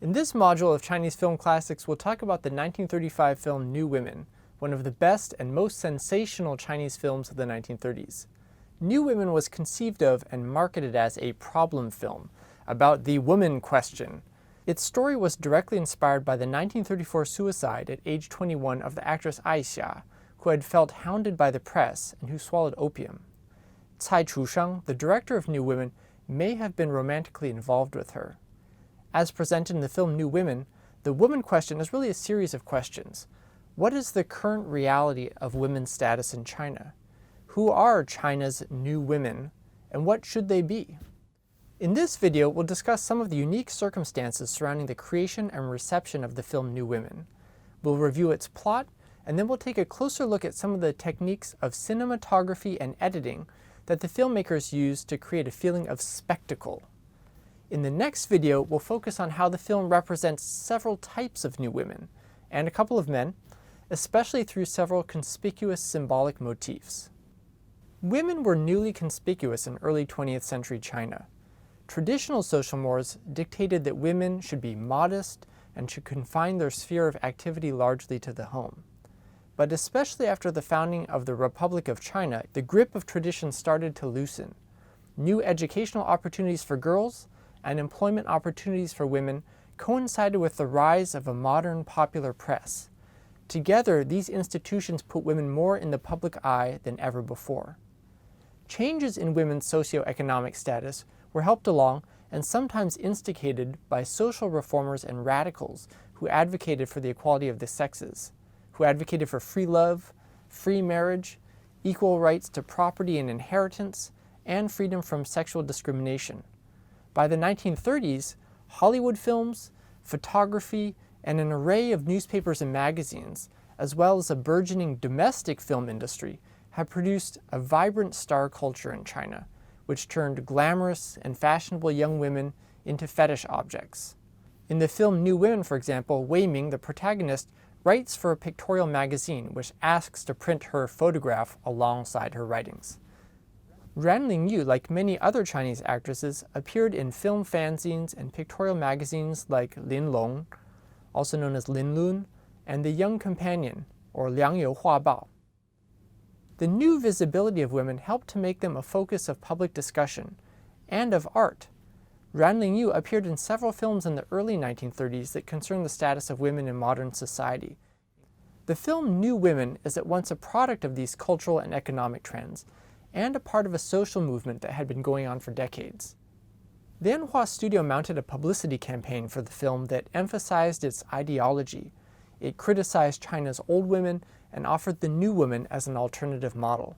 In this module of Chinese film classics, we'll talk about the 1935 film New Women, one of the best and most sensational Chinese films of the 1930s. New Women was conceived of and marketed as a problem film about the woman question. Its story was directly inspired by the 1934 suicide at age 21 of the actress Aisha, who had felt hounded by the press and who swallowed opium. Cai Chusheng, the director of New Women, may have been romantically involved with her. As presented in the film New Women, the woman question is really a series of questions. What is the current reality of women's status in China? Who are China's new women, and what should they be? In this video, we'll discuss some of the unique circumstances surrounding the creation and reception of the film New Women. We'll review its plot, and then we'll take a closer look at some of the techniques of cinematography and editing that the filmmakers used to create a feeling of spectacle. In the next video, we'll focus on how the film represents several types of new women, and a couple of men, especially through several conspicuous symbolic motifs. Women were newly conspicuous in early 20th century China. Traditional social mores dictated that women should be modest and should confine their sphere of activity largely to the home. But especially after the founding of the Republic of China, the grip of tradition started to loosen. New educational opportunities for girls and employment opportunities for women coincided with the rise of a modern popular press. Together, these institutions put women more in the public eye than ever before. Changes in women's socioeconomic status were helped along and sometimes instigated by social reformers and radicals who advocated for the equality of the sexes, who advocated for free love, free marriage, equal rights to property and inheritance, and freedom from sexual discrimination. By the 1930s, Hollywood films, photography, and an array of newspapers and magazines, as well as a burgeoning domestic film industry, have produced a vibrant star culture in China, which turned glamorous and fashionable young women into fetish objects. In the film New Women, for example, Wei Ming, the protagonist, writes for a pictorial magazine which asks to print her photograph alongside her writings. Ruan Lingyu, like many other Chinese actresses, appeared in film fanzines and pictorial magazines like Lin Long, also known as Lin Lun, and The Young Companion, or Liang You Hua Bao. The new visibility of women helped to make them a focus of public discussion and of art. Ruan Lingyu appeared in several films in the early 1930s that concerned the status of women in modern society. The film New Women is at once a product of these cultural and economic trends, and a part of a social movement that had been going on for decades. The Anhua studio mounted a publicity campaign for the film that emphasized its ideology. It criticized China's old women and offered the new woman as an alternative model.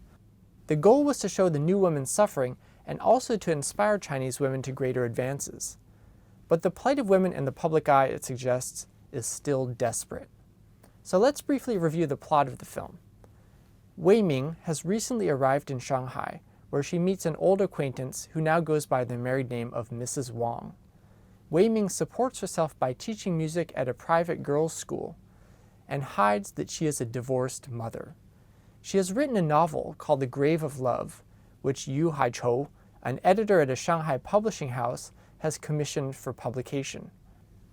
The goal was to show the new woman's suffering and also to inspire Chinese women to greater advances. But the plight of women in the public eye, it suggests, is still desperate. So let's briefly review the plot of the film. Wei Ming has recently arrived in Shanghai, where she meets an old acquaintance who now goes by the married name of Mrs. Wang. Wei Ming supports herself by teaching music at a private girls' school and hides that she is a divorced mother. She has written a novel called The Grave of Love, which Yu Haichou, an editor at a Shanghai publishing house, has commissioned for publication.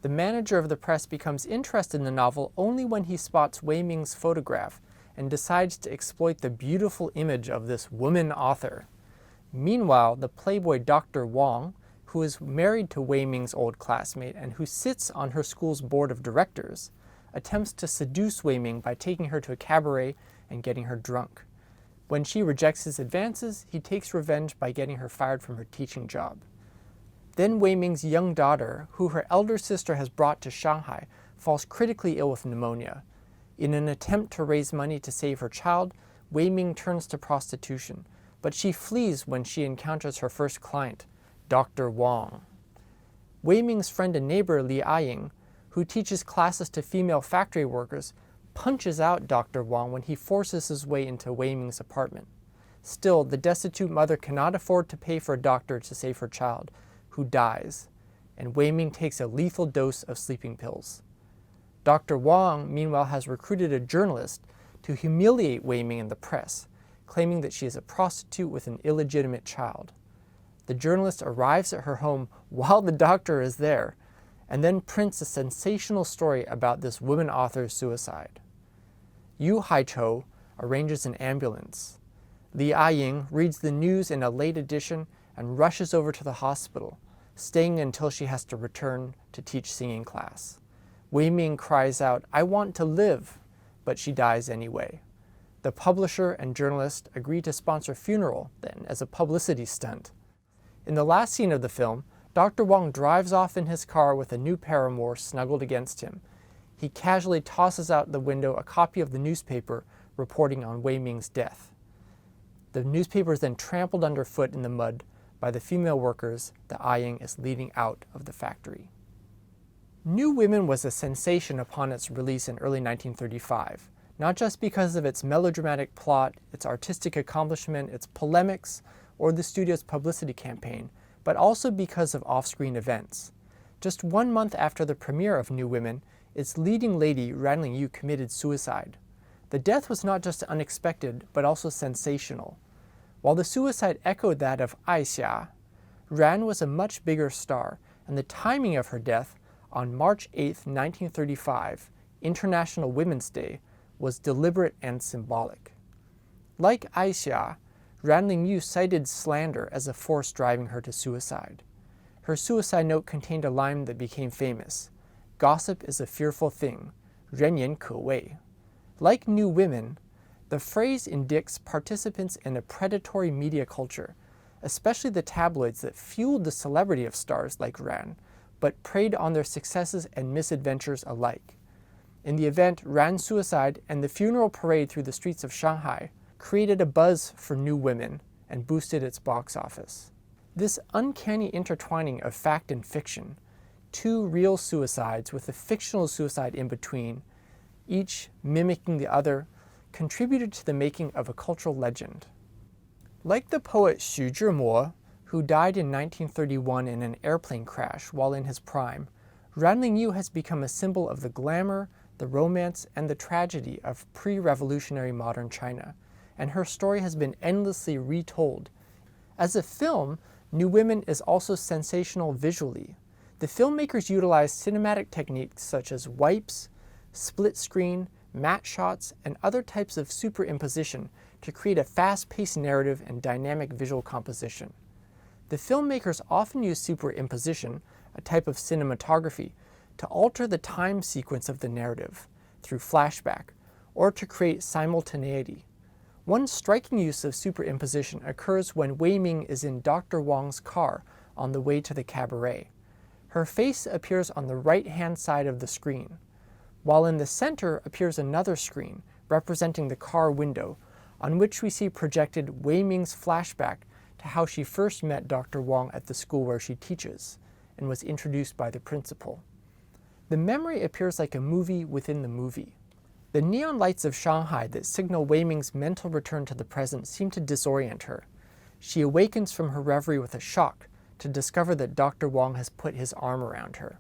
The manager of the press becomes interested in the novel only when he spots Wei Ming's photograph and decides to exploit the beautiful image of this woman author. Meanwhile, the playboy Dr. Wang, who is married to Wei Ming's old classmate and who sits on her school's board of directors, attempts to seduce Wei Ming by taking her to a cabaret and getting her drunk. When she rejects his advances, he takes revenge by getting her fired from her teaching job. Then Wei Ming's young daughter, who her elder sister has brought to Shanghai, falls critically ill with pneumonia. In an attempt to raise money to save her child, Wei Ming turns to prostitution, but she flees when she encounters her first client, Dr. Wang. Wei Ming's friend and neighbor Li Aying, who teaches classes to female factory workers, punches out Dr. Wang when he forces his way into Wei Ming's apartment. Still, the destitute mother cannot afford to pay for a doctor to save her child, who dies, and Wei Ming takes a lethal dose of sleeping pills. Dr. Wang, meanwhile, has recruited a journalist to humiliate Wei Ming in the press, claiming that she is a prostitute with an illegitimate child. The journalist arrives at her home while the doctor is there, and then prints a sensational story about this woman author's suicide. Yu Haichou arranges an ambulance. Li Aying reads the news in a late edition and rushes over to the hospital, staying until she has to return to teach singing class. Wei Ming cries out, "I want to live," but she dies anyway. The publisher and journalist agree to sponsor a funeral then as a publicity stunt. In the last scene of the film, Dr. Wang drives off in his car with a new paramour snuggled against him. He casually tosses out the window a copy of the newspaper reporting on Wei Ming's death. The newspaper is then trampled underfoot in the mud by the female workers that Aying is leading out of the factory. New Women was a sensation upon its release in early 1935, not just because of its melodramatic plot, its artistic accomplishment, its polemics, or the studio's publicity campaign, but also because of off-screen events. Just 1 month after the premiere of New Women, its leading lady, Ruan Lingyu, committed suicide. The death was not just unexpected, but also sensational. While the suicide echoed that of Aixia, Ruan was a much bigger star, and the timing of her death, on March 8, 1935, International Women's Day, was deliberate and symbolic. Like Aixia, Ruan Lingyu cited slander as a force driving her to suicide. Her suicide note contained a line that became famous: "Gossip is a fearful thing, 人言可畏." Like New Women, the phrase indicts participants in a predatory media culture, especially the tabloids that fueled the celebrity of stars like Ruan, but preyed on their successes and misadventures alike. In the event, Ruan's suicide and the funeral parade through the streets of Shanghai created a buzz for New Women and boosted its box office. This uncanny intertwining of fact and fiction, two real suicides with a fictional suicide in between, each mimicking the other, contributed to the making of a cultural legend. Like the poet Xu Zhimo, who died in 1931 in an airplane crash while in his prime, Ruan Lingyu has become a symbol of the glamour, the romance, and the tragedy of pre-revolutionary modern China, and her story has been endlessly retold. As a film, New Women is also sensational visually. The filmmakers utilized cinematic techniques such as wipes, split screen, matte shots, and other types of superimposition to create a fast-paced narrative and dynamic visual composition. The filmmakers often use superimposition, a type of cinematography, to alter the time sequence of the narrative through flashback, or to create simultaneity. One striking use of superimposition occurs when Wei Ming is in Dr. Wang's car on the way to the cabaret. Her face appears on the right-hand side of the screen, while in the center appears another screen representing the car window, on which we see projected Wei Ming's flashback to how she first met Dr. Wang at the school where she teaches, and was introduced by the principal. The memory appears like a movie within the movie. The neon lights of Shanghai that signal Wei Ming's mental return to the present seem to disorient her. She awakens from her reverie with a shock to discover that Dr. Wang has put his arm around her.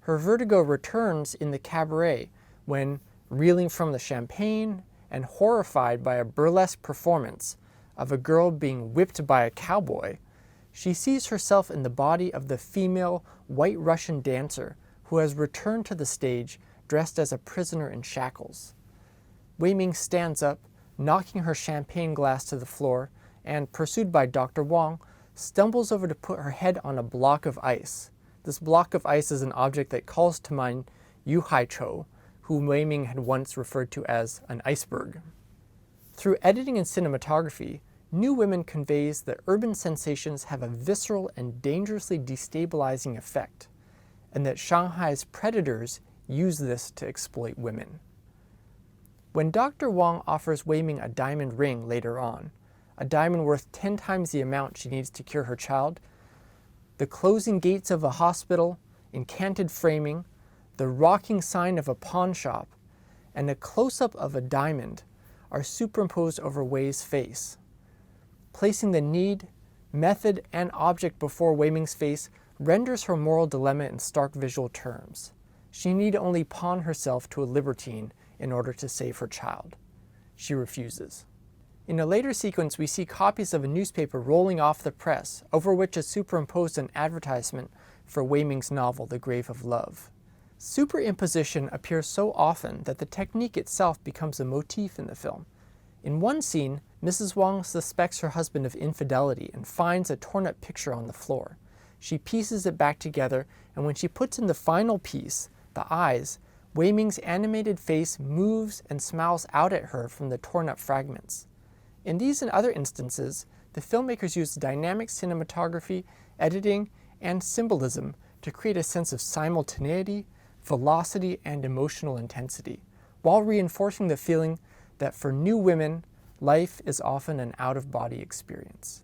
Her vertigo returns in the cabaret when, reeling from the champagne and horrified by a burlesque performance of a girl being whipped by a cowboy, she sees herself in the body of the female White Russian dancer who has returned to the stage dressed as a prisoner in shackles. Wei Ming stands up, knocking her champagne glass to the floor, and, pursued by Dr. Wang, stumbles over to put her head on a block of ice. This block of ice is an object that calls to mind Yu Haichou, whom Wei Ming had once referred to as an iceberg. Through editing and cinematography, New Women conveys that urban sensations have a visceral and dangerously destabilizing effect, and that Shanghai's predators use this to exploit women. When Dr. Wang offers Wei Ming a diamond ring later on, a diamond worth 10 times the amount she needs to cure her child, the closing gates of a hospital, encanted framing, the rocking sign of a pawn shop, and a close-up of a diamond are superimposed over Wei's face. Placing the need, method, and object before Wei Ming's face renders her moral dilemma in stark visual terms. She need only pawn herself to a libertine in order to save her child. She refuses. In a later sequence, we see copies of a newspaper rolling off the press, over which is superimposed an advertisement for Wei Ming's novel The Grave of Love. Superimposition appears so often that the technique itself becomes a motif in the film. In one scene, Mrs. Wang suspects her husband of infidelity and finds a torn-up picture on the floor. She pieces it back together, and when she puts in the final piece, the eyes, Wei Ming's animated face moves and smiles out at her from the torn-up fragments. In these and other instances, the filmmakers used dynamic cinematography, editing, and symbolism to create a sense of simultaneity, velocity, and emotional intensity, while reinforcing the feeling that for new women, life is often an out-of-body experience.